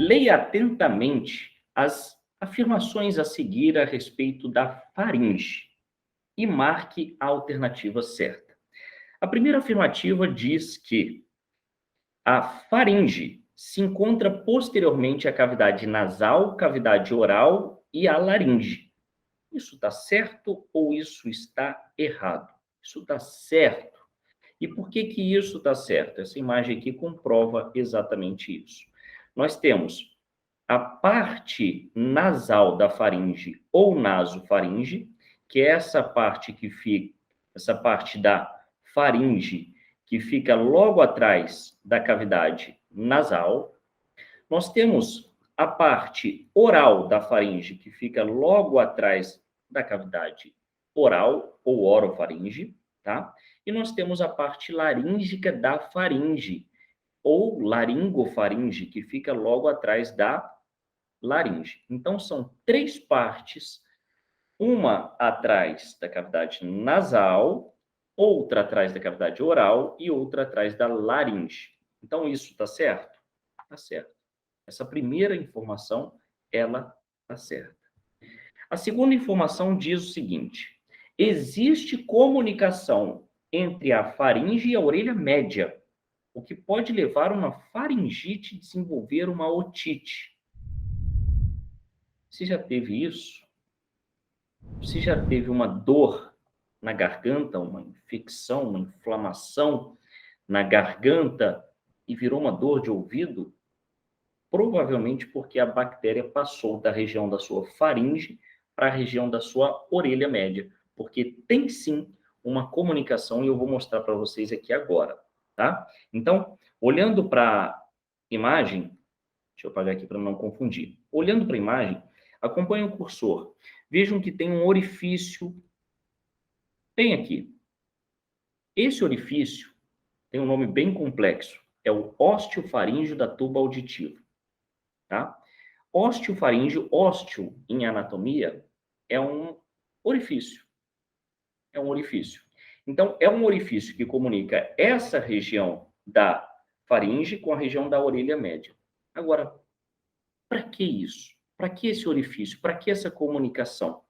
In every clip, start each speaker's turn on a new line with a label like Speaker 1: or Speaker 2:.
Speaker 1: Leia atentamente as afirmações a seguir a respeito da faringe e marque a alternativa certa. A primeira afirmativa diz que a faringe se encontra posteriormente à cavidade nasal, cavidade oral e à laringe. Isso está certo ou isso está errado? Isso está certo. E por que que isso está certo? Essa imagem aqui comprova exatamente isso. Nós temos a parte nasal da faringe ou nasofaringe, que é essa parte que fica, essa parte da faringe que fica logo atrás da cavidade nasal. Nós temos a parte oral da faringe, que fica logo atrás da cavidade oral ou orofaringe, tá? E nós temos a parte laríngica da faringe, ou laringofaringe, que fica logo atrás da laringe. Então, são três partes, uma atrás da cavidade nasal, outra atrás da cavidade oral e outra atrás da laringe. Então, isso está certo? Está certo. Essa primeira informação, ela está certa. A segunda informação diz o seguinte: existe comunicação entre a faringe e a orelha média, o que pode levar uma faringite a desenvolver uma otite. Você já teve isso? Você já teve uma dor na garganta, uma infecção, uma inflamação na garganta e virou uma dor de ouvido? Provavelmente porque a bactéria passou da região da sua faringe para a região da sua orelha média, porque tem sim uma comunicação e eu vou mostrar para vocês aqui agora, tá? Então, olhando para a imagem, deixa eu apagar aqui para não confundir. Olhando para a imagem, acompanhe o cursor. Vejam que tem um orifício bem aqui. Esse orifício tem um nome bem complexo. É o osteofaríngeo da tuba auditiva, tá? Osteofaríngeo, ósteo em anatomia, é um orifício. É um orifício. Então, é um orifício que comunica essa região da faringe com a região da orelha média. Agora, para que isso? Para que esse orifício? Para que essa comunicação?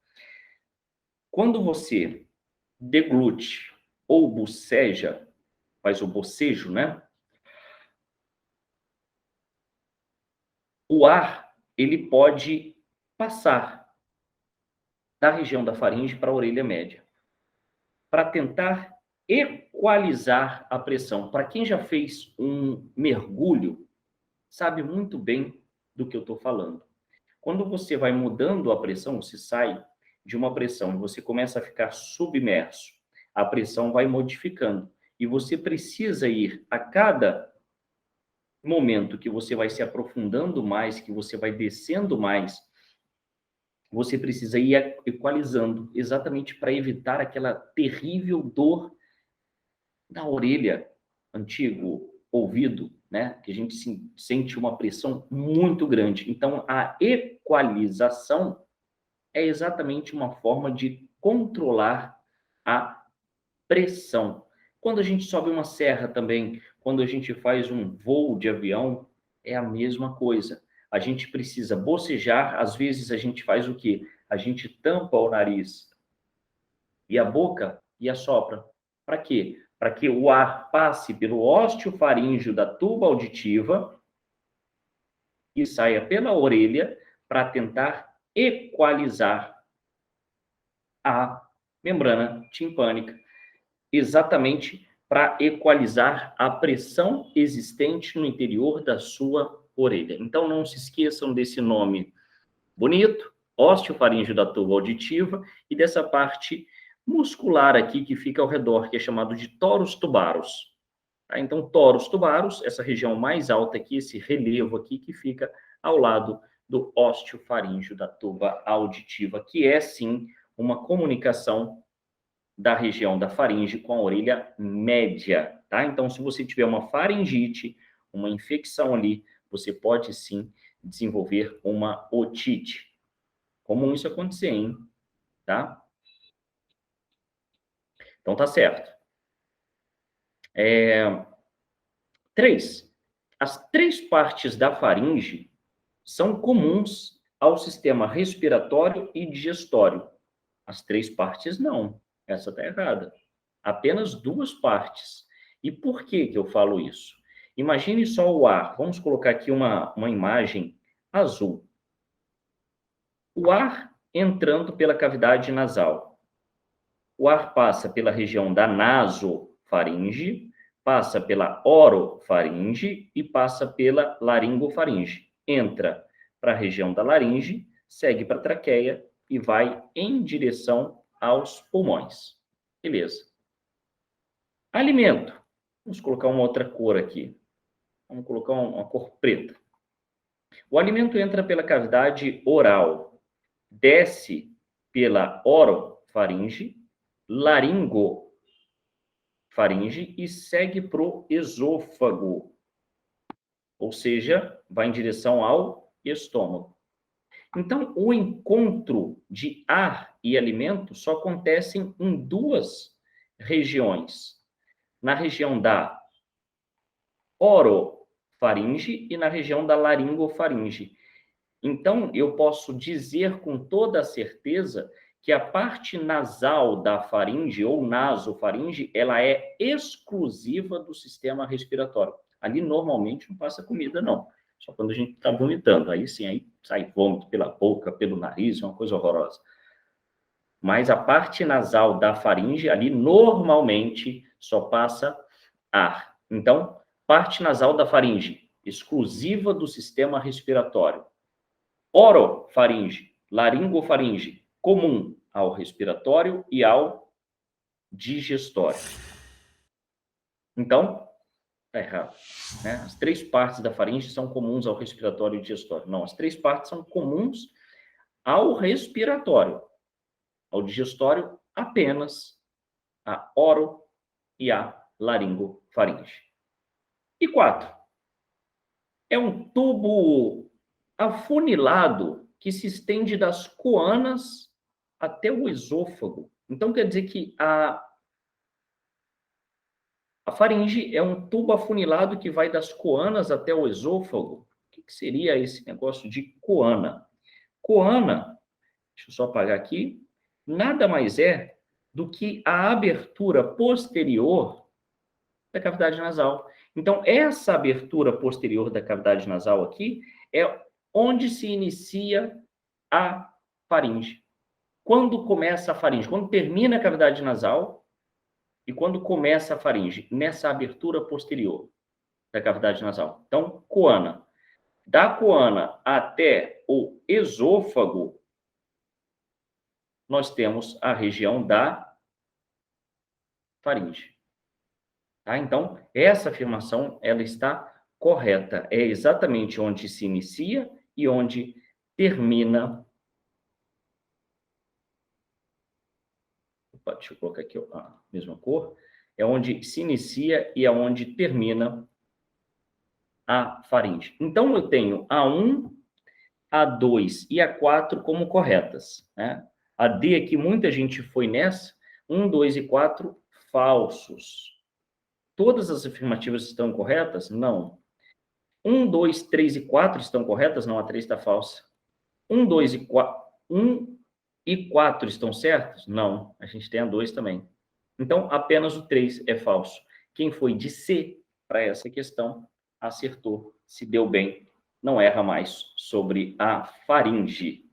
Speaker 1: Quando você deglute ou boceja, faz o bocejo, né? O ar, ele pode passar da região da faringe para a orelha média, para tentar equalizar a pressão. Para quem já fez um mergulho, sabe muito bem do que eu estou falando. Quando você vai mudando a pressão, você sai de uma pressão e você começa a ficar submerso, a pressão vai modificando. E você precisa ir a cada momento que você vai se aprofundando mais, que você vai descendo mais, você precisa ir equalizando, exatamente para evitar aquela terrível dor na orelha, antigo ouvido, né? Que a gente sente uma pressão muito grande. Então, a equalização é exatamente uma forma de controlar a pressão. Quando a gente sobe uma serra também, quando a gente faz um voo de avião, é a mesma coisa. A gente precisa bocejar, às vezes a gente faz o quê? A gente tampa o nariz e a boca e assopra. Para quê? Para que o ar passe pelo osteofaríngeo da tuba auditiva e saia pela orelha para tentar equalizar a membrana timpânica, exatamente para equalizar a pressão existente no interior da sua orelha. Então, não se esqueçam desse nome bonito, osteofaríngeo da tuba auditiva, e dessa parte muscular aqui que fica ao redor, que é chamado de torus tubarus. Tá? Então, torus tubarus, essa região mais alta aqui, esse relevo aqui que fica ao lado do osteofaríngeo da tuba auditiva, que é, sim, uma comunicação da região da faringe com a orelha média, tá? Então, se você tiver uma faringite, uma infecção ali, você pode sim desenvolver uma otite. Comum isso acontecer, hein? Tá? Então, tá certo. 3. As três partes da faringe são comuns ao sistema respiratório e digestório. As 3 partes não. Essa está errada. Apenas 2 partes. E por que eu falo isso? Imagine só o ar. Vamos colocar aqui uma imagem azul. O ar entrando pela cavidade nasal. O ar passa pela região da nasofaringe, passa pela orofaringe e passa pela laringofaringe. Entra para a região da laringe, segue para a traqueia e vai em direção aos pulmões. Beleza. Alimento. Vamos colocar uma outra cor aqui. Vamos colocar uma cor preta. O alimento entra pela cavidade oral, desce pela orofaringe, laringofaringe e segue para o esôfago. Ou seja, vai em direção ao estômago. Então, o encontro de ar e alimento só acontece em 2 regiões. Na região da orofaringe e na região da laringofaringe. Então, eu posso dizer com toda a certeza que a parte nasal da faringe ou nasofaringe, ela é exclusiva do sistema respiratório. Ali, normalmente, não passa comida, não. Só quando a gente está vomitando. Aí sim, aí sai vômito pela boca, pelo nariz, é uma coisa horrorosa. Mas a parte nasal da faringe, ali, normalmente, só passa ar. Então, parte nasal da faringe, exclusiva do sistema respiratório. Orofaringe, laringofaringe, comum ao respiratório e ao digestório. Então, está errado. Né? As 3 partes da faringe são comuns ao respiratório e digestório. Não, as 3 partes são comuns ao respiratório. Ao digestório, apenas a oro e a laringofaringe. E 4. É um tubo afunilado que se estende das coanas até o esôfago. Então, quer dizer que a faringe é um tubo afunilado que vai das coanas até o esôfago. O que seria esse negócio de coana? Coana, deixa eu só apagar aqui, nada mais é do que a abertura posterior da cavidade nasal. Então, essa abertura posterior da cavidade nasal aqui é onde se inicia a faringe. Quando começa a faringe? Quando termina a cavidade nasal e quando começa a faringe? Nessa abertura posterior da cavidade nasal. Então, coana. Da coana até o esôfago, nós temos a região da faringe. Tá? Então, essa afirmação, ela está correta. É exatamente onde se inicia e onde termina. Opa, deixa eu colocar aqui a mesma cor. É onde se inicia e é onde termina a faringe. Então, eu tenho a 1, a 2 e a 4 como corretas. Né? A D aqui, muita gente foi nessa. 1, 2 e 4, falsos. Todas as afirmativas estão corretas? Não. 1, 2, 3 e 4 estão corretas? Não, a 3 está falsa. 1, 2 e 4... 1 e 4 estão certos? Não, a gente tem a 2 também. Então, apenas o 3 é falso. Quem foi de C para essa questão, acertou, se deu bem, não erra mais sobre a faringe.